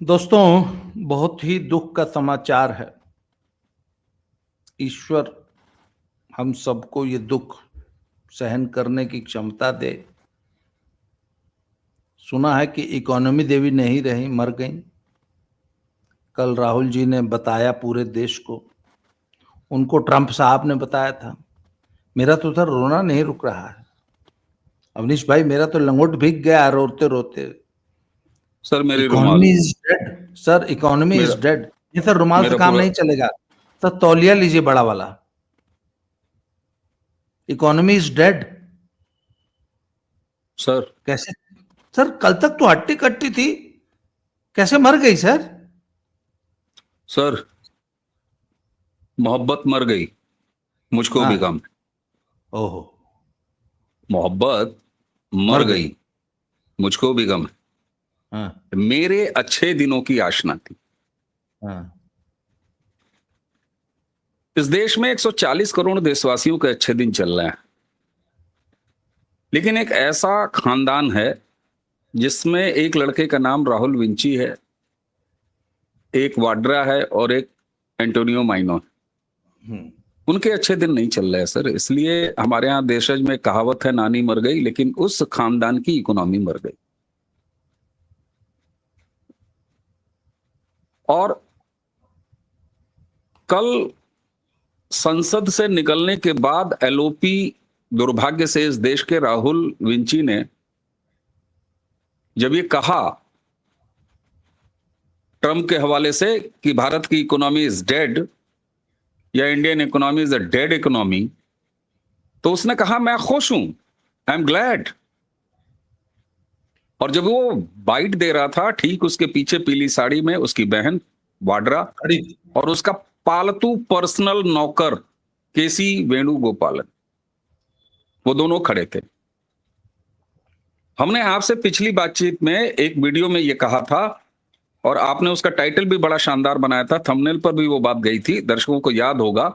दोस्तों, बहुत ही दुख का समाचार है। ईश्वर हम सबको ये दुख सहन करने की क्षमता दे। सुना है कि इकोनॉमी देवी नहीं रही, मर गई। कल राहुल जी ने बताया पूरे देश को, उनको ट्रंप साहब ने बताया था। मेरा तो उधर रोना नहीं रुक रहा है अवनीश भाई, मेरा तो लंगोट भीग गया रोते रोते। सर मेरी रुमाल, economy is dead sir, economy is dead. ये सर रुमाल से काम नहीं चलेगा सर, तौलिया लीजिए बड़ा वाला। Economy is dead sir. कैसे सर? कल तक तो हट्टी कट्टी थी, कैसे मर गई सर? सर मोहब्बत मर गई, मुझको भी गम। ओहो, मोहब्बत मर गई, मुझको भी गम। हाँ, मेरे अच्छे दिनों की आशना थी। हाँ। इस देश में 140 करोड़ देशवासियों के अच्छे दिन चल रहे हैं, लेकिन एक ऐसा खानदान है जिसमें एक लड़के का नाम राहुल विंची है, एक वाड्रा है और एक एंटोनियो माइनो है। उनके अच्छे दिन नहीं चल रहे हैं सर। इसलिए हमारे यहाँ देशज में कहावत है, नानी मर गई, लेकिन उस खानदान की इकोनॉमी मर गई। और कल संसद से निकलने के बाद एलओपी, दुर्भाग्य से इस देश के राहुल विंची ने जब ये कहा ट्रंप के हवाले से कि भारत की इकोनॉमी इज डेड या Indian economy is a dead economy, तो उसने कहा मैं खुश हूं, आई एम ग्लैड। और जब वो बाइट दे रहा था, ठीक उसके पीछे पीली साड़ी में उसकी बहन वाड्रा और उसका पालतू पर्सनल नौकर केसी वेणुगोपालन, वो दोनों खड़े थे। हमने आपसे पिछली बातचीत में एक वीडियो में ये कहा था और आपने उसका टाइटल भी बड़ा शानदार बनाया था, थंबनेल पर भी वो बात गई थी, दर्शकों को याद होगा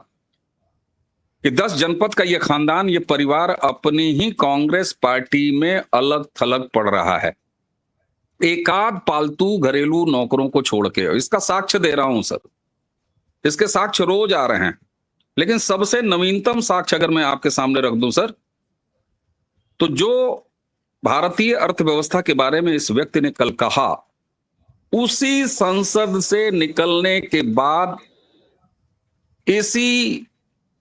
कि 10 जनपद का ये खानदान, ये परिवार अपनी ही कांग्रेस पार्टी में अलग थलग पड़ रहा है, एकाध पालतू घरेलू नौकरों को छोड़ के। इसका साक्ष्य दे रहा हूं सर, इसके साक्ष्य रोज आ रहे हैं, लेकिन सबसे नवीनतम साक्ष्य अगर मैं आपके सामने रख दूं सर, तो जो भारतीय अर्थव्यवस्था के बारे में इस व्यक्ति ने कल कहा, उसी संसद से निकलने के बाद इसी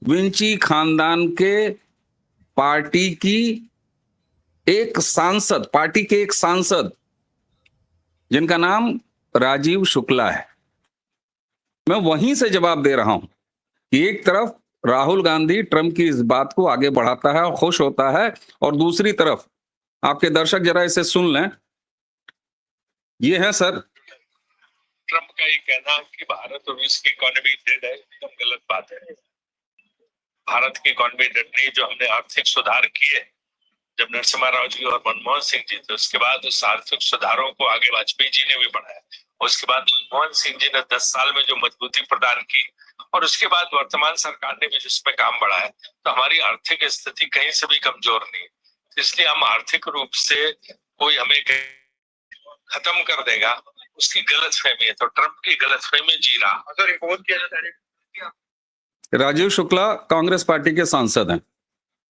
विंची खानदान के पार्टी की एक सांसद, पार्टी के एक सांसद जिनका नाम राजीव शुक्ला है, मैं वहीं से जवाब दे रहा हूं कि एक तरफ राहुल गांधी ट्रंप की इस बात को आगे बढ़ाता है और खुश होता है, और दूसरी तरफ आपके दर्शक जरा इसे सुन लें। ये है सर ट्रंप का ये कहना कि भारत और रूस की इकोनॉमी डेड है, एकदम गलत बात है। भारत की इकोनॉमी डेड नहीं। जो हमने आर्थिक सुधार किए जब नरसिम्हा राव जी और मनमोहन सिंह जी थे, उसके बाद उस आर्थिक सुधारों को आगे वाजपेयी जी ने भी बढ़ाया, उसके बाद मनमोहन सिंह जी ने 10 साल में जो मजबूती प्रदान की, और उसके बाद वर्तमान सरकार ने भी जिसमें काम बढ़ाया, तो हमारी आर्थिक स्थिति कहीं से भी कमजोर नहीं। इसलिए हम आर्थिक रूप से कोई हमें खत्म कर देगा, उसकी गलतफहमी है। तो ट्रंप की गलतफहमी जी रहा। अगर एक और किया जाता है, राजीव शुक्ला कांग्रेस पार्टी के सांसद हैं।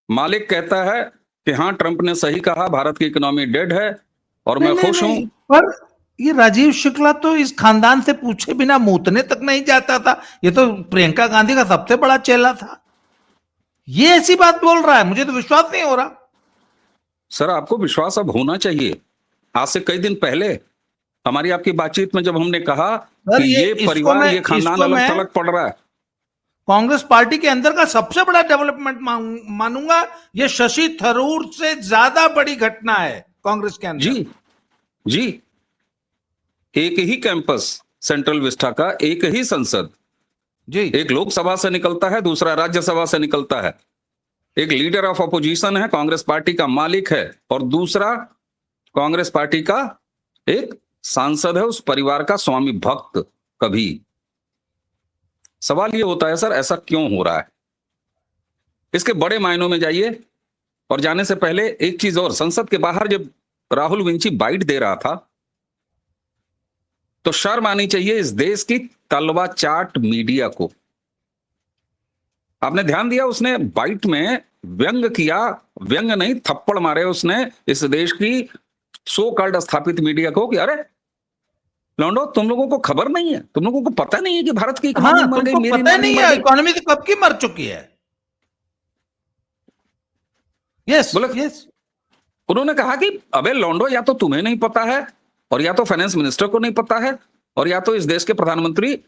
मालिक कहता है कि हाँ, ट्रंप ने सही कहा, भारत की इकोनॉमी डेड है और मैं खुश हूं। पर ये राजीव शुक्ला तो इस खानदान से पूछे बिना मूतने तक नहीं जाता था। ये तो प्रियंका गांधी का सबसे बड़ा चेला था। ये ऐसी बात बोल रहा है, मुझे तो विश्वास नहीं हो रहा। सर आपको विश्वास अब होना चाहिए। आज से कई दिन पहले हमारी आपकी बातचीत में जब हमने कहा कि ये परिवार, ये खानदान अलग थलग पड़ रहा है, कांग्रेस पार्टी के अंदर का सबसे बड़ा डेवलपमेंट मानूंगा। ये शशि थरूर से ज्यादा बड़ी घटना है कांग्रेस के अंदर। जी जी, एक ही कैंपस सेंट्रल विस्टा का, एक ही संसद जी, एक लोकसभा से निकलता है, दूसरा राज्यसभा से निकलता है। एक लीडर ऑफ अपोजिशन है, कांग्रेस पार्टी का मालिक है, और दूसरा कांग्रेस पार्टी का एक सांसद है, उस परिवार का स्वामी भक्त। कभी सवाल ये होता है सर, ऐसा क्यों हो रहा है? इसके बड़े मायनों में जाइए, और जाने से पहले एक चीज और, संसद के बाहर जब राहुल विंची बाइट दे रहा था, तो शर्म आनी चाहिए इस देश की तलवा चाट मीडिया को। आपने ध्यान दिया, उसने बाइट में व्यंग किया, व्यंग नहीं थप्पड़ मारे उसने इस देश की सो कॉल्ड स्थापित मीडिया को कि अरे लौंडो, तुम लोगों को खबर नहीं है, तुम लोगों को पता नहीं है कि भारत की इकोनॉमी हाँ, मर गई, तुमको मेरी पता इकोनॉमी नहीं मर है गई। इकोनॉमी तो कब की मर चुकी है। यस बोले, यस, उन्होंने कहा कि अबे लौंडो, या तो तुम्हें नहीं पता है, और या तो फाइनेंस मिनिस्टर को नहीं पता है, और या तो इस देश के प्रधानमंत्री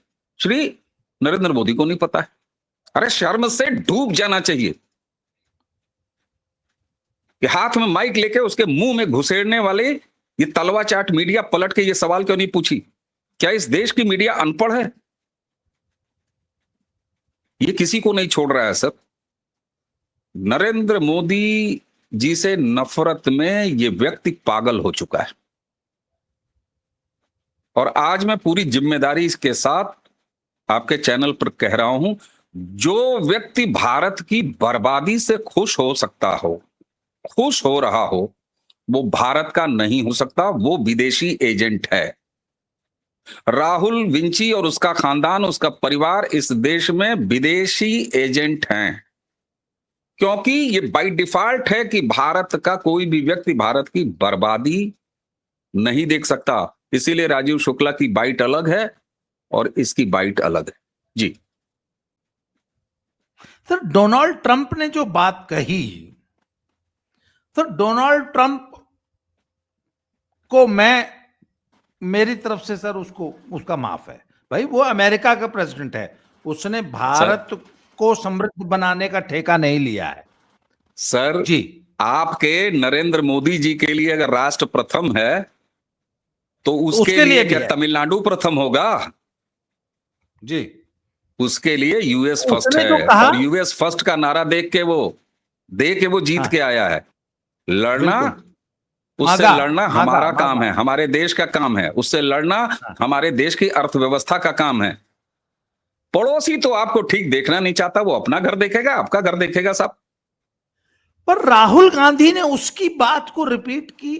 श्री नरेंद्र मोदी को नहीं पता है। अरे शर्म से डूब जाना चाहिए कि हाथ में माइक लेके उसके मुंह में घुसेड़ने वाले ये तलवा चाट मीडिया पलट के ये सवाल क्यों नहीं पूछी, क्या इस देश की मीडिया अनपढ़ है? ये किसी को नहीं छोड़ रहा है सर। नरेंद्र मोदी जी से नफरत में ये व्यक्ति पागल हो चुका है। और आज मैं पूरी जिम्मेदारी के साथ आपके चैनल पर कह रहा हूं, जो व्यक्ति भारत की बर्बादी से खुश हो सकता हो, खुश हो रहा हो, वो भारत का नहीं हो सकता, वो विदेशी एजेंट है। राहुल विंची और उसका खानदान, उसका परिवार इस देश में विदेशी एजेंट हैं, क्योंकि ये बाय डिफॉल्ट है कि भारत का कोई भी व्यक्ति भारत की बर्बादी नहीं देख सकता। इसीलिए राजीव शुक्ला की बाइट अलग है और इसकी बाइट अलग है। जी सर, डोनाल्ड ट्रंप ने जो बात कही, सर डोनाल्ड ट्रंप को मेरी तरफ से सर उसका माफ है भाई, वो अमेरिका का प्रेसिडेंट है, उसने भारत को समृद्ध बनाने का ठेका नहीं लिया है सर जी। आपके नरेंद्र मोदी जी के लिए अगर राष्ट्र प्रथम है तो उसके लिए क्या तमिलनाडु प्रथम होगा? जी, उसके लिए यूएस फर्स्ट है, और यूएस फर्स्ट का नारा देख के वो जीत के आया है। लड़ना, उससे लड़ना हमारा काम है, हमारे देश का काम है, उससे लड़ना हमारे देश की अर्थव्यवस्था का काम है। पड़ोसी तो आपको ठीक देखना नहीं चाहता, वो अपना घर देखेगा, आपका घर देखेगा साहब। पर राहुल गांधी ने उसकी बात को रिपीट की।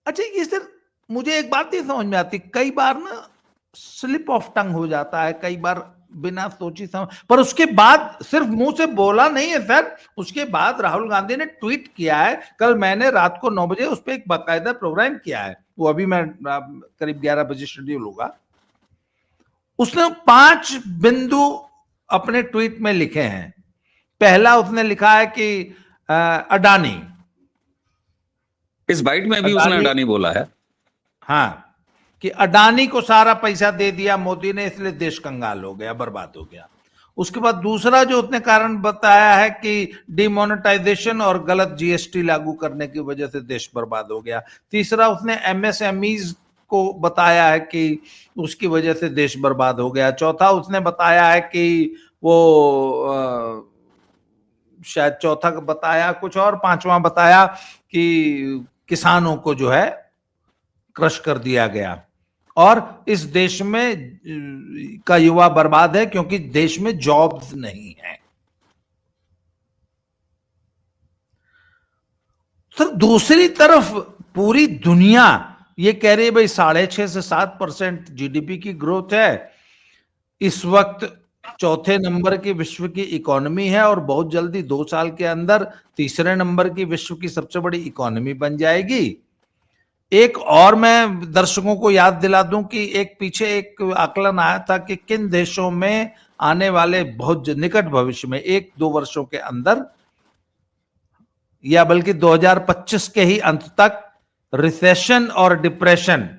अच्छा, ये सर मुझे एक बात नहीं समझ में आती, कई बार ना स्लिप ऑफ टंग हो जाता है, कई बार बिना सोची समझ, पर उसके बाद सिर्फ मुंह से बोला नहीं है सर, उसके बाद राहुल गांधी ने ट्वीट किया है। कल मैंने रात को 9 बजे उस पर एक बाकायदा प्रोग्राम किया है, वो अभी मैं करीब 11 बजे शेड्यूल होगा। उसने 5 बिंदु अपने ट्वीट में लिखे हैं। पहला उसने लिखा है कि अडानी, इस बाइट में भी उसने अडानी बोला है, हाँ, कि अडानी को सारा पैसा दे दिया मोदी ने, इसलिए देश कंगाल हो गया, बर्बाद हो गया। उसके बाद दूसरा जो उसने कारण बताया है कि डिमोनेटाइजेशन और गलत जीएसटी लागू करने की वजह से देश बर्बाद हो गया। तीसरा उसने एमएसएमईज को बताया है कि उसकी वजह से देश बर्बाद हो गया। चौथा उसने बताया है कि वो शायद चौथा बताया कुछ और, पांचवा बताया कि किसानों को जो है क्रश कर दिया गया, और इस देश में का युवा बर्बाद है क्योंकि देश में जॉब्स नहीं है। तो दूसरी तरफ पूरी दुनिया ये कह रही है भाई 6.5 से 7% जीडीपी की ग्रोथ है, इस वक्त चौथे नंबर की विश्व की इकोनॉमी है, और बहुत जल्दी 2 साल के अंदर तीसरे नंबर की विश्व की सबसे बड़ी इकोनॉमी बन जाएगी। एक और मैं दर्शकों को याद दिला दूं कि एक पीछे एक आकलन आया था कि किन देशों में आने वाले बहुत निकट भविष्य में 1-2 वर्षों के अंदर, या बल्कि 2025 के ही अंत तक रिसेशन और डिप्रेशन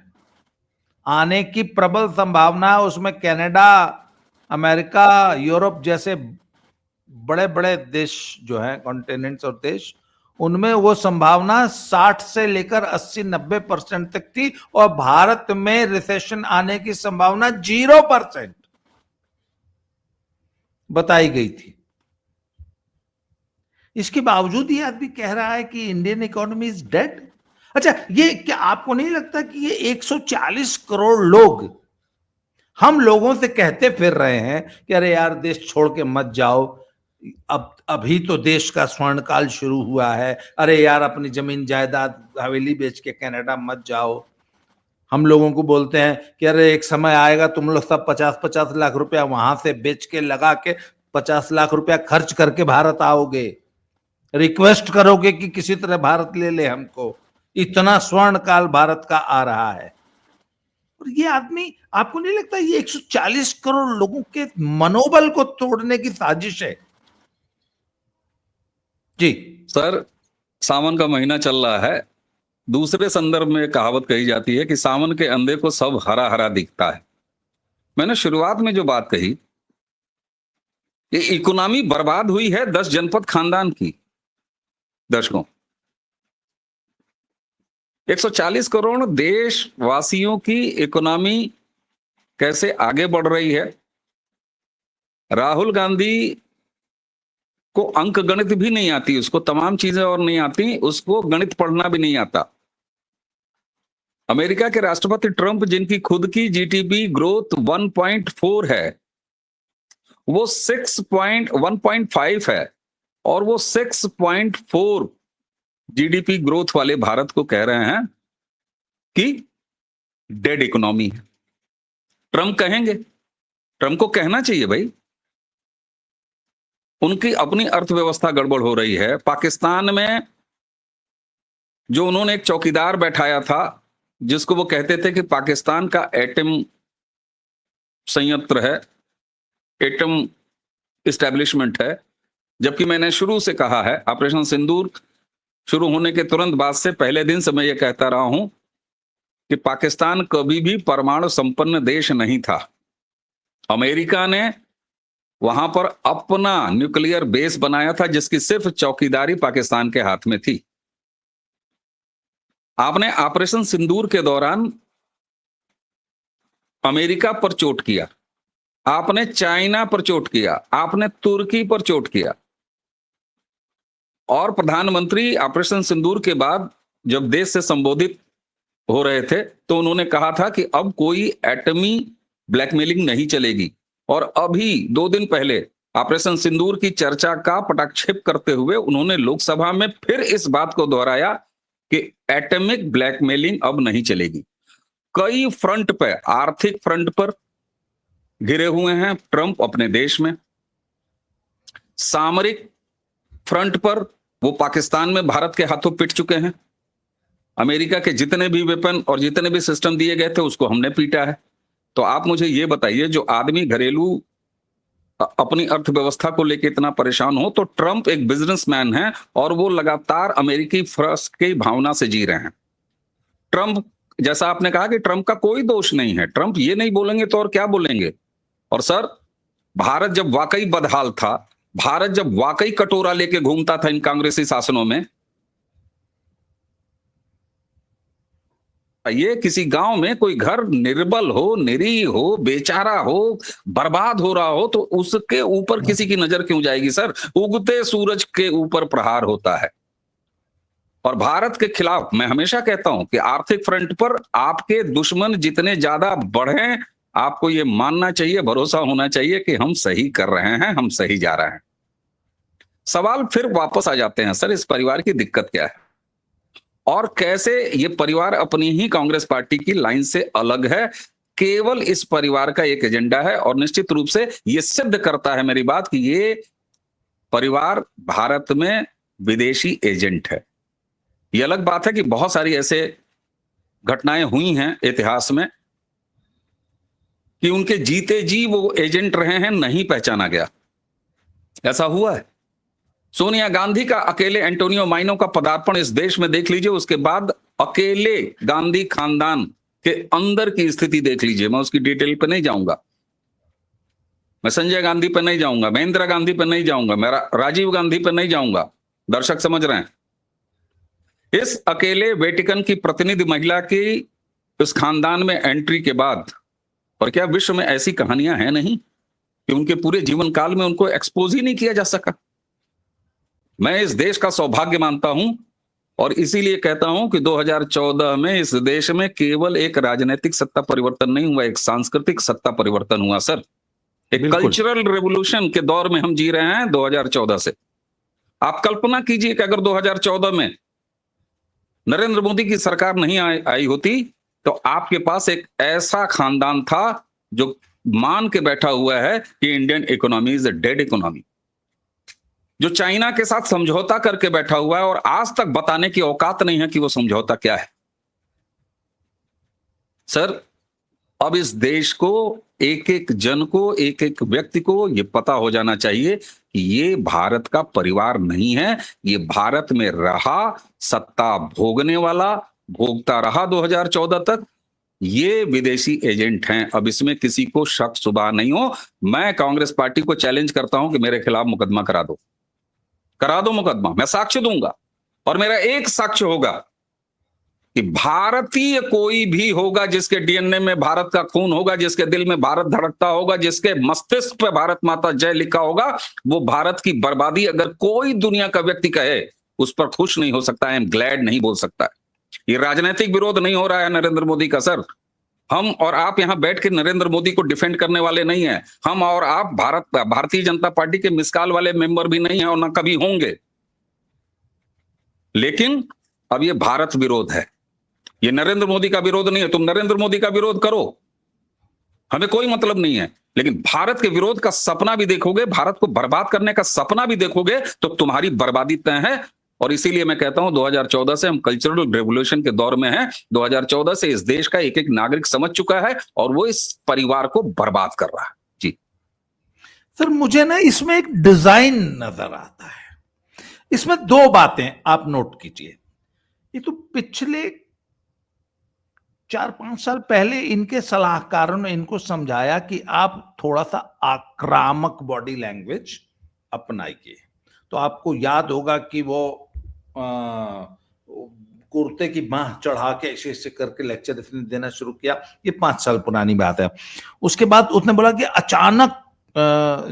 आने की प्रबल संभावना है। उसमें कनाडा, अमेरिका, यूरोप जैसे बड़े बड़े देश जो हैं, कॉन्टिनेंट्स और देश, उनमें वो संभावना 60 से लेकर 80-90% तक थी, और भारत में रिसेशन आने की संभावना 0% बताई गई थी। इसके बावजूद ये आदमी कह रहा है कि इंडियन इकोनॉमी इज डेड। अच्छा, ये क्या आपको नहीं लगता कि ये 140 करोड़ लोग हम लोगों से कहते फिर रहे हैं कि अरे यार देश छोड़ के मत जाओ, अब अभी तो देश का स्वर्ण काल शुरू हुआ है, अरे यार अपनी जमीन जायदाद हवेली बेच के कनाडा मत जाओ। हम लोगों को बोलते हैं कि अरे एक समय आएगा तुम लोग सब 50-50 लाख रुपया वहां से बेच के लगा के 50 लाख रुपया खर्च करके भारत आओगे, रिक्वेस्ट करोगे कि किसी तरह भारत ले ले हमको। इतना स्वर्ण काल भारत का आ रहा है। और ये आदमी, आपको नहीं लगता ये 140 करोड़ लोगों के मनोबल को तोड़ने की साजिश है? जी सर, सावन का महीना चल रहा है। दूसरे संदर्भ में कहावत कही जाती है कि सावन के अंधे को सब हरा हरा दिखता है। मैंने शुरुआत में जो बात कही, ये इकोनॉमी बर्बाद हुई है 10 जनपद खानदान की। दर्शकों, 140 करोड़ देशवासियों की इकोनॉमी कैसे आगे बढ़ रही है। राहुल गांधी को अंक गणित भी नहीं आती, उसको तमाम चीजें और नहीं आती, उसको गणित पढ़ना भी नहीं आता। अमेरिका के राष्ट्रपति ट्रंप, जिनकी खुद की जीडीपी ग्रोथ 1.4 है, वो 1.5 है, और वो 6.4 जीडीपी ग्रोथ वाले भारत को कह रहे हैं कि डेड इकोनॉमी है। ट्रंप कहेंगे, ट्रंप को कहना चाहिए भाई, उनकी अपनी अर्थव्यवस्था गड़बड़ हो रही है। पाकिस्तान में जो उन्होंने एक चौकीदार बैठाया था, जिसको वो कहते थे कि पाकिस्तान का एटम संयंत्र है, एटम इस्टेब्लिशमेंट है, जबकि मैंने शुरू से कहा है, ऑपरेशन सिंदूर शुरू होने के तुरंत बाद से पहले दिन से मैं ये कहता रहा हूं कि पाकिस्तान कभी भी परमाणु संपन्न देश नहीं था। अमेरिका ने वहां पर अपना न्यूक्लियर बेस बनाया था, जिसकी सिर्फ चौकीदारी पाकिस्तान के हाथ में थी। आपने ऑपरेशन सिंदूर के दौरान अमेरिका पर चोट किया, आपने चाइना पर चोट किया, आपने तुर्की पर चोट किया, और प्रधानमंत्री ऑपरेशन सिंदूर के बाद जब देश से संबोधित हो रहे थे तो उन्होंने कहा था कि अब कोई एटमी ब्लैकमेलिंग नहीं चलेगी। और अभी 2 दिन पहले ऑपरेशन सिंदूर की चर्चा का पटाक्षेप करते हुए उन्होंने लोकसभा में फिर इस बात को दोहराया कि एटमिक ब्लैकमेलिंग अब नहीं चलेगी। कई फ्रंट पर, आर्थिक फ्रंट पर घिरे हुए हैं ट्रंप अपने देश में, सामरिक फ्रंट पर वो पाकिस्तान में भारत के हाथों पिट चुके हैं। अमेरिका के जितने भी वेपन और जितने भी सिस्टम दिए गए थे उसको हमने पीटा है। तो आप मुझे ये बताइए, जो आदमी घरेलू अपनी अर्थव्यवस्था को लेकर इतना परेशान हो, तो ट्रंप एक बिजनेसमैन है और वो लगातार अमेरिकी फर्स्ट की भावना से जी रहे हैं। ट्रंप, जैसा आपने कहा कि ट्रंप का कोई दोष नहीं है, ट्रंप ये नहीं बोलेंगे तो और क्या बोलेंगे। और सर, भारत जब वाकई बदहाल था, भारत जब वाकई कटोरा लेके घूमता था इन कांग्रेसी शासनों में, ये किसी गांव में कोई घर निर्बल हो, निरीह हो, बेचारा हो, बर्बाद हो रहा हो, तो उसके ऊपर किसी की नजर क्यों जाएगी सर। उगते सूरज के ऊपर प्रहार होता है। और भारत के खिलाफ मैं हमेशा कहता हूं कि आर्थिक फ्रंट पर आपके दुश्मन जितने ज्यादा बढ़े, आपको ये मानना चाहिए, भरोसा होना चाहिए कि हम सही कर रहे हैं, हम सही जा रहे हैं। सवाल फिर वापस आ जाते हैं, सर इस परिवार की दिक्कत क्या है और कैसे ये परिवार अपनी ही कांग्रेस पार्टी की लाइन से अलग है। केवल इस परिवार का एक एजेंडा है और निश्चित रूप से ये सिद्ध करता है मेरी बात कि ये परिवार भारत में विदेशी एजेंट है। ये अलग बात है कि बहुत सारी ऐसे घटनाएं हुई हैं इतिहास में कि उनके जीते जी वो एजेंट रहे हैं, नहीं पहचाना गया। ऐसा हुआ है। सोनिया गांधी का अकेले एंटोनियो माइनो का पदार्पण इस देश में देख लीजिए, उसके बाद अकेले गांधी खानदान के अंदर की स्थिति देख लीजिए। मैं उसकी डिटेल पे नहीं जाऊंगा, मैं संजय गांधी पे नहीं जाऊंगा, मैं इंदिरा गांधी पे नहीं जाऊंगा, मैं राजीव गांधी पे नहीं जाऊंगा। दर्शक समझ रहे हैं, इस अकेले वेटिकन की प्रतिनिधि महिला की इस खानदान में एंट्री के बाद, और क्या विश्व में ऐसी कहानियां हैं नहीं कि उनके पूरे जीवन काल में उनको एक्सपोज ही नहीं किया जा सका। मैं इस देश का सौभाग्य मानता हूं और इसीलिए कहता हूं कि 2014 में इस देश में केवल एक राजनीतिक सत्ता परिवर्तन नहीं हुआ, एक सांस्कृतिक सत्ता परिवर्तन हुआ सर। एक कल्चरल रेवोल्यूशन के दौर में हम जी रहे हैं 2014 से। आप कल्पना कीजिए कि अगर 2014 में नरेंद्र मोदी की सरकार नहीं आई होती तो आपके पास एक ऐसा खानदान था जो मान के बैठा हुआ है कि Indian economy is a dead economy, जो चाइना के साथ समझौता करके बैठा हुआ है और आज तक बताने की औकात नहीं है कि वो समझौता क्या है। सर, अब इस देश को, एक एक जन को, एक एक व्यक्ति को ये पता हो जाना चाहिए कि ये भारत का परिवार नहीं है, ये भारत में रहा, सत्ता भोगने वाला, भोगता रहा 2014 तक, ये विदेशी एजेंट हैं। अब इसमें किसी को शक शुबा नहीं हो। मैं कांग्रेस पार्टी को चैलेंज करता हूं कि मेरे खिलाफ मुकदमा करा दो मुकदमा, मैं साक्ष्य दूंगा। और मेरा एक साक्ष्य होगा कि भारतीय कोई भी होगा जिसके डीएनए में भारत का खून होगा, जिसके दिल में भारत धड़कता होगा, जिसके मस्तिष्क पे भारत माता जय लिखा होगा, वो भारत की बर्बादी अगर कोई दुनिया का व्यक्ति कहे उस पर खुश नहीं हो सकता, आई एम ग्लैड नहीं बोल सकता। ये राजनीतिक विरोध नहीं हो रहा है नरेंद्र मोदी का सर। हम और आप यहां बैठ के नरेंद्र मोदी को डिफेंड करने वाले नहीं है। हम और आप भारतीय जनता पार्टी के मिसकाल वाले मेंबर भी नहीं है और ना कभी होंगे। लेकिन अब ये भारत विरोध है, ये नरेंद्र मोदी का विरोध नहीं है। तुम नरेंद्र मोदी का विरोध करो, हमें कोई मतलब नहीं है, लेकिन भारत के विरोध का सपना भी देखोगे, भारत को बर्बाद करने का सपना भी देखोगे तो तुम्हारी बर्बादी तय है। और इसीलिए मैं कहता हूं 2014 से हम कल्चरल रेवोल्यूशन के दौर में हैं। 2014 से इस देश का एक एक नागरिक समझ चुका है और वो इस परिवार को बर्बाद कर रहा है। जी सर, मुझे ना इसमें एक डिजाइन नजर आता है। इसमें दो बातें आप नोट कीजिए। ये तो पिछले 4-5 साल पहले इनके सलाहकारों ने इनको समझाया कि आप थोड़ा सा आक्रामक बॉडी लैंग्वेज अपनाइए। तो आपको याद होगा कि वो कुर्ते की बांह चढ़ा के ऐसे ऐसे करके लेक्चर इसने देना शुरू किया। ये 5 साल पुरानी बात है। उसके बाद उसने बोला कि अचानक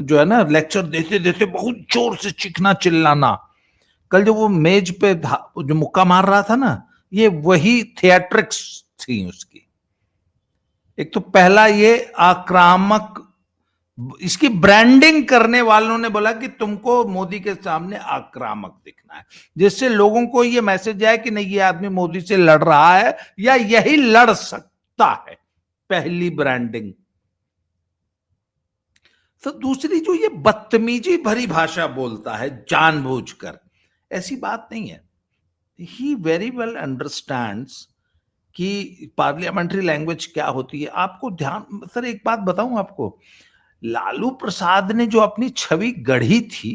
जो है ना लेक्चर देते देते बहुत जोर से चीखना चिल्लाना। कल जो वो मेज पे जो मुक्का मार रहा था ना, ये वही थिएट्रिक्स थी उसकी। एक तो पहला ये आक्रामक, इसकी ब्रांडिंग करने वालों ने बोला कि तुमको मोदी के सामने आक्रामक दिखना है, जिससे लोगों को ये मैसेज आए कि नहीं, ये आदमी मोदी से लड़ रहा है या यही लड़ सकता है। पहली ब्रांडिंग। तो दूसरी जो ये बदतमीजी भरी भाषा बोलता है जानबूझकर, ऐसी बात नहीं है। ही वेरी वेल अंडरस्टैंड्स कि पार्लियामेंट्री लैंग्वेज क्या होती है। आपको ध्यान, सर एक बात बताऊं आपको, लालू प्रसाद ने जो अपनी छवि गढ़ी थी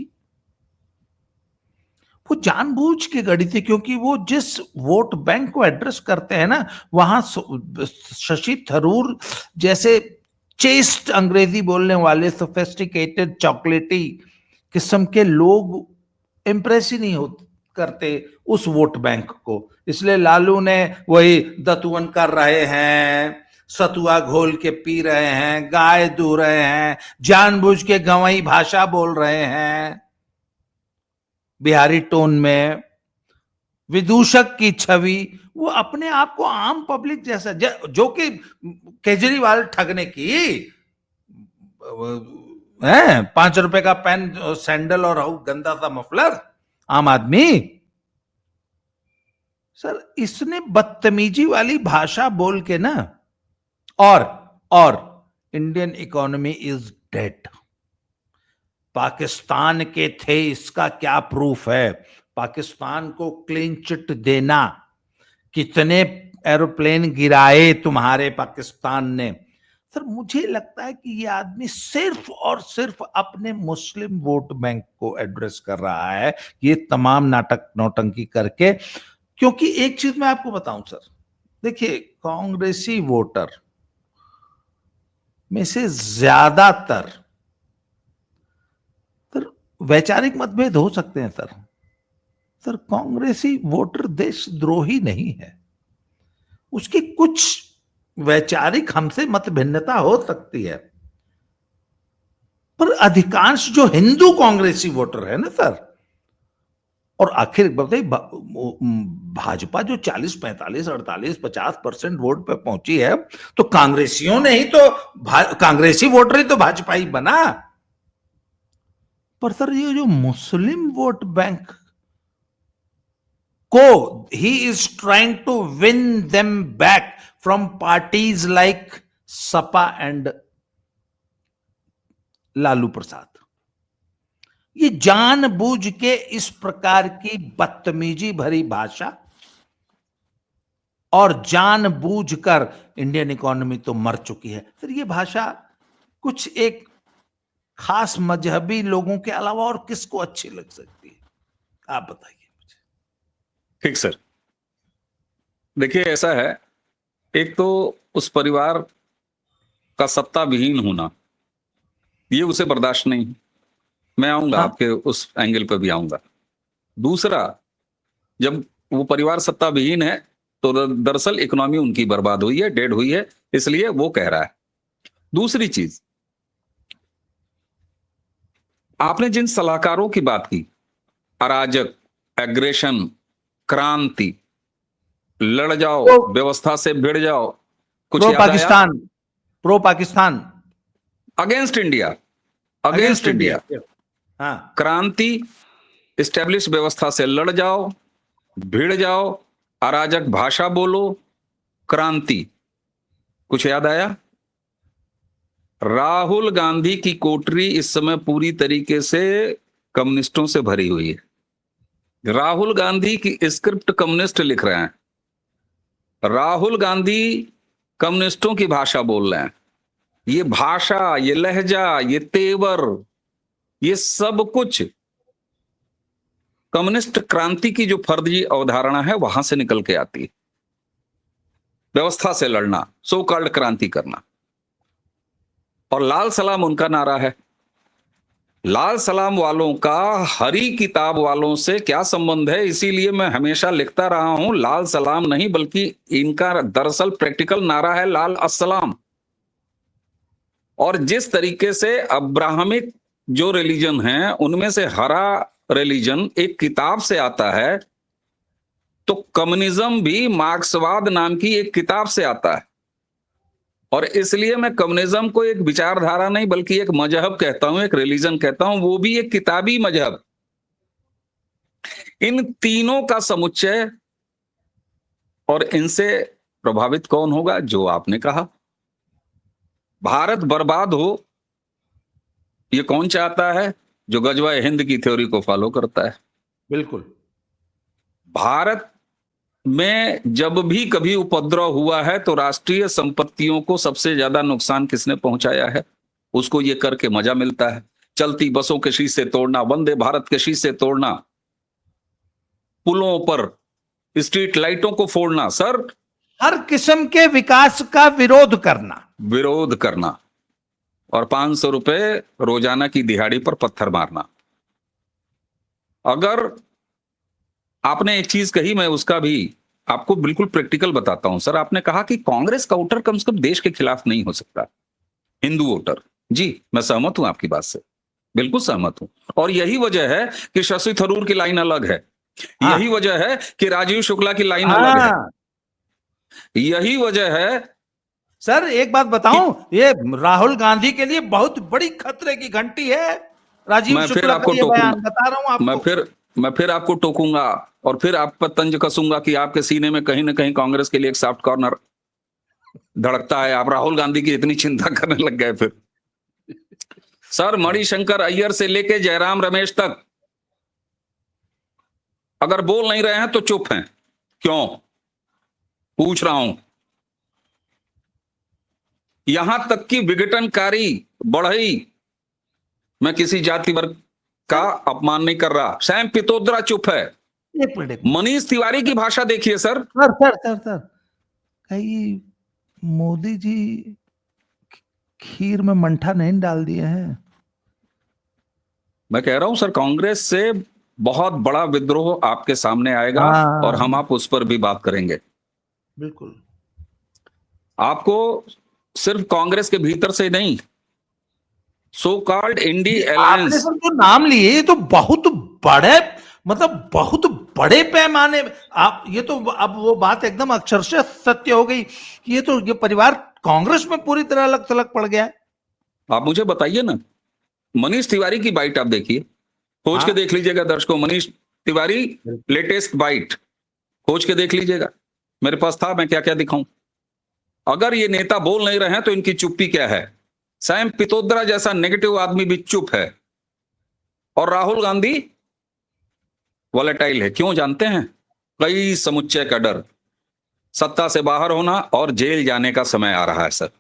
वो जानबूझ के गढ़ी थी, क्योंकि वो जिस वोट बैंक को एड्रेस करते हैं ना, वहां शशि थरूर जैसे चेस्ट अंग्रेजी बोलने वाले सोफिस्टिकेटेड चॉकलेटी किस्म के लोग इंप्रेस ही नहीं होते करते उस वोट बैंक को। इसलिए लालू ने वही दतुअन कर रहे हैं, सतुआ घोल के पी रहे हैं, गाय दू रहे हैं, जानबूझ के गंवाई भाषा बोल रहे हैं बिहारी टोन में, विदूषक की छवि, वो अपने आप को आम पब्लिक जैसा, जो कि केजरीवाल ठगने की है, 5 रुपए का पेन, सैंडल और गंदा सा मफलर, आम आदमी। सर इसने बदतमीजी वाली भाषा बोल के ना, और Indian economy is dead. Pakistan के थे, इसका क्या प्रूफ है? पाकिस्तान को क्लीन चिट देना, कितने एरोप्लेन गिराए तुम्हारे पाकिस्तान ने। सर मुझे लगता है कि ये आदमी सिर्फ और सिर्फ अपने मुस्लिम वोट बैंक को एड्रेस कर रहा है, ये तमाम नाटक नौटंकी करके। क्योंकि एक चीज मैं आपको बताऊं सर, देखिए कांग्रेसी वोटर में से ज्यादातर, सर वैचारिक मतभेद हो सकते हैं सर कांग्रेसी वोटर देशद्रोही नहीं है। उसकी कुछ वैचारिक हमसे मत भिन्नता हो सकती है, पर अधिकांश जो हिंदू कांग्रेसी वोटर है ना सर, और आखिर बताइए भाजपा जो 40, 45, 48, 50% वोट पे पहुंची है, तो कांग्रेसियों ने ही तो, कांग्रेसी वोटर ही तो भाजपा ही बना। पर सर ये जो मुस्लिम वोट बैंक को he is trying to win them back from parties like SP and Lalu Prasad. ये जानबूझ के इस प्रकार की बदतमीजी भरी भाषा और जानबूझकर इंडियन इकोनॉमी तो मर चुकी है, फिर ये भाषा कुछ एक खास मजहबी लोगों के अलावा और किसको अच्छी लग सकती है, आप बताइए मुझे। ठीक सर, देखिए ऐसा है, एक तो उस परिवार का सत्ता विहीन होना ये उसे बर्दाश्त नहीं है। मैं आऊंगा हाँ। आपके उस एंगल पर भी आऊंगा। दूसरा, जब वो परिवार सत्ता विहीन है तो दरअसल इकोनॉमी उनकी बर्बाद हुई है, डेड हुई है, इसलिए वो कह रहा है। दूसरी चीज, आपने जिन सलाहकारों की बात की, अराजक, एग्रेशन, क्रांति, लड़ जाओ, तो व्यवस्था से भिड़ जाओ, कुछ प्रो याद आया? Pakistan, pro Pakistan, against India, against India, हाँ, क्रांति, इस्टेब्लिश व्यवस्था से लड़ जाओ, भिड़ जाओ, अराजक भाषा बोलो, क्रांति, कुछ याद आया? राहुल गांधी की कोठरी इस समय पूरी तरीके से कम्युनिस्टों से भरी हुई है। राहुल गांधी की स्क्रिप्ट कम्युनिस्ट लिख रहे हैं, राहुल गांधी कम्युनिस्टों की भाषा बोल रहे हैं। ये भाषा, ये लहजा, ये तेवर, ये सब कुछ कम्युनिस्ट क्रांति की जो फर्जी अवधारणा है वहां से निकल के आती है। व्यवस्था से लड़ना, सो कॉल्ड क्रांति करना, और लाल सलाम उनका नारा है। लाल सलाम वालों का हरी किताब वालों से क्या संबंध है? इसीलिए मैं हमेशा लिखता रहा हूं, लाल सलाम नहीं बल्कि इनका दरअसल प्रैक्टिकल नारा है लाल अस्सलाम। और जिस तरीके से अब्राहमिक जो रिलीजन है उनमें से हरा रिलीजन एक किताब से आता है, तो कम्युनिज्म भी मार्क्सवाद नाम की एक किताब से आता है। और इसलिए मैं कम्युनिज्म को एक विचारधारा नहीं बल्कि एक मजहब कहता हूं, एक रिलीजन कहता हूं, वो भी एक किताबी मजहब। इन तीनों का समुच्चय, और इनसे प्रभावित कौन होगा? जो आपने कहा, भारत बर्बाद हो, ये कौन चाहता है? जो गजवा हिंद की थ्योरी को फॉलो करता है। बिल्कुल। भारत में जब भी कभी उपद्रव हुआ है तो राष्ट्रीय संपत्तियों को सबसे ज्यादा नुकसान किसने पहुंचाया है? उसको ये करके मजा मिलता है। चलती बसों के शीशे तोड़ना, वंदे भारत के शीशे तोड़ना, पुलों पर स्ट्रीट लाइटों को फोड़ना, सर हर किस्म के विकास का विरोध करना, और 500 रुपए रोजाना की दिहाड़ी पर पत्थर मारना। अगर आपने एक चीज कही, मैं उसका भी आपको बिल्कुल प्रैक्टिकल बताता हूं। सर, आपने कहा कि कांग्रेस का वोटर कम से कम देश के खिलाफ नहीं हो सकता, हिंदू वोटर। जी, मैं सहमत हूं आपकी बात से, बिल्कुल सहमत हूं। और यही वजह है कि शशि थरूर की लाइन अलग है, यही वजह है कि राजीव शुक्ला की लाइन अलग है, यही वजह है। सर एक बात बताऊं, ये राहुल गांधी के लिए बहुत बड़ी खतरे की घंटी है राजीव शुक्ला का ये बयान, बता रहा हूं आपको। मैं फिर आपको टोकूंगा और फिर आप पर तंज कसूंगा कि आपके सीने में कहीं ना कहीं कांग्रेस के लिए एक सॉफ्ट कॉर्नर धड़कता है। आप राहुल गांधी की इतनी चिंता करने लग गए फिर। सर, मणिशंकर अय्यर से लेके जयराम रमेश तक अगर बोल नहीं रहे हैं तो चुप हैं। क्यों? पूछ रहा हूं। यहां तक कि विघटनकारी बढ़ई, मैं किसी जाति वर्ग का अपमान नहीं कर रहा, सैम पित्रोदा चुप है। एक मिनट, मनीष तिवारी की भाषा देखिए सर। सर कहीं मोदी जी खीर में मंठा नहीं डाल दिए हैं? मैं कह रहा हूं सर, कांग्रेस से बहुत बड़ा विद्रोह आपके सामने आएगा और हम आप उस पर भी बात करेंगे। बिल्कुल। आपको सिर्फ कांग्रेस के भीतर से नहीं, सो कॉल्ड इंडी अलायंस, आपने जो नाम लिए ये तो बहुत बड़े, मतलब बहुत बड़े पैमाने, आप ये तो अब वो बात एकदम अक्षरशः सत्य हो गई कि ये परिवार कांग्रेस में पूरी तरह अलग थलग पड़ गया है। आप मुझे बताइए ना, मनीष तिवारी की बाइट आप देखिए, खोज के देख लीजिएगा दर्शकों, मनीष तिवारी लेटेस्ट बाइट, खोज के देख लीजिएगा, मेरे पास था, मैं क्या क्या दिखाऊं। अगर ये नेता बोल नहीं रहे हैं तो इनकी चुप्पी क्या है। सैम पित्रोदा जैसा नेगेटिव आदमी भी चुप है, और राहुल गांधी वॉलेटाइल है। क्यों जानते हैं? कई समुच्चय का डर, सत्ता से बाहर होना और जेल जाने का समय आ रहा है सर।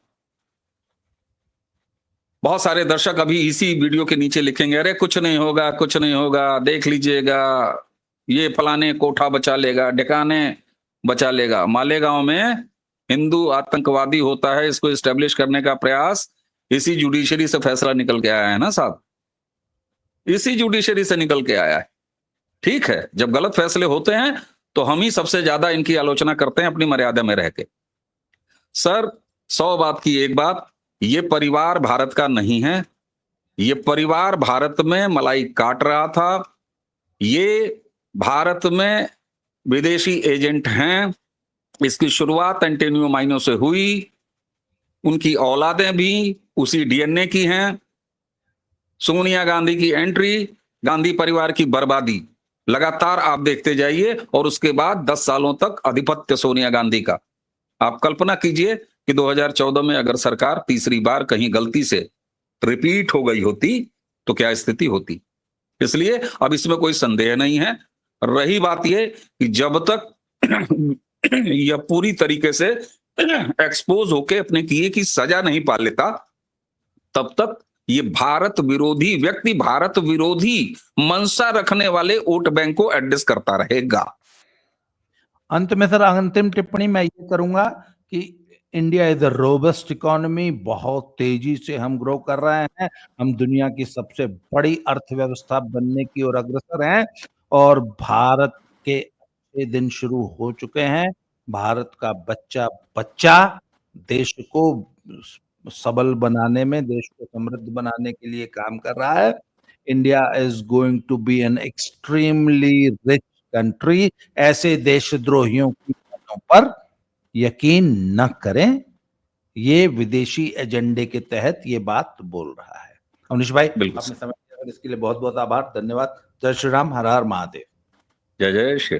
बहुत सारे दर्शक अभी इसी वीडियो के नीचे लिखेंगे, अरे कुछ नहीं होगा, कुछ नहीं होगा, देख लीजिएगा, ये फलाने कोठा बचा लेगा, ढिकाने बचा लेगा। मालेगांव में हिंदू आतंकवादी होता है, इसको एस्टेब्लिश करने का प्रयास इसी जुडिशरी से फैसला निकल के आया है ना साहब, इसी जुडिशरी से निकल के आया है। ठीक है, जब गलत फैसले होते हैं तो हम ही सबसे ज्यादा इनकी आलोचना करते हैं अपनी मर्यादा में रह के। सर 100 बात की एक बात, ये परिवार भारत का नहीं है, ये परिवार भारत में मलाई काट रहा था, ये भारत में विदेशी एजेंट हैं। इसकी शुरुआत एंटोनियो माइनो से हुई, उनकी औलादें भी उसी डीएनए की हैं। सोनिया गांधी की एंट्री, गांधी परिवार की बर्बादी, लगातार आप देखते जाइए, और उसके बाद 10 सालों तक आधिपत्य सोनिया गांधी का। आप कल्पना कीजिए कि 2014 में अगर सरकार तीसरी बार कहीं गलती से रिपीट हो गई होती तो क्या स्थिति होती। इसलिए अब इसमें कोई संदेह नहीं है। रही बात यह कि जब तक यह पूरी तरीके से एक्सपोज होके अपने किए की सजा नहीं पा लेता, तब तक ये भारत विरोधी व्यक्ति, भारत विरोधी मंशा रखने वाले वोट बैंक को एडजस्ट करता रहेगा। अंत में सर अंतिम टिप्पणी मैं ये करूंगा कि India is a robust economy, बहुत तेजी से हम ग्रो कर रहे हैं, हम दुनिया की सबसे बड़ी अर्थव्यवस्था बनने की ओर अग्रसर हैं, और भारत के अच्छे दिन शुरू हो चुके हैं। भारत का बच्चा बच्चा देश को सबल बनाने में, देश को समृद्ध बनाने के लिए काम कर रहा है। India is going to be an extremely rich country. ऐसे देशद्रोहियों की बातों पर यकीन न करें, ये विदेशी एजेंडे के तहत ये बात बोल रहा है। अवनीश भाई, बिल्कुल आपने समय दिया, इसके लिए बहुत बहुत आभार, धन्यवाद। जय श्री राम, हर हर महादेव। जय जय श्री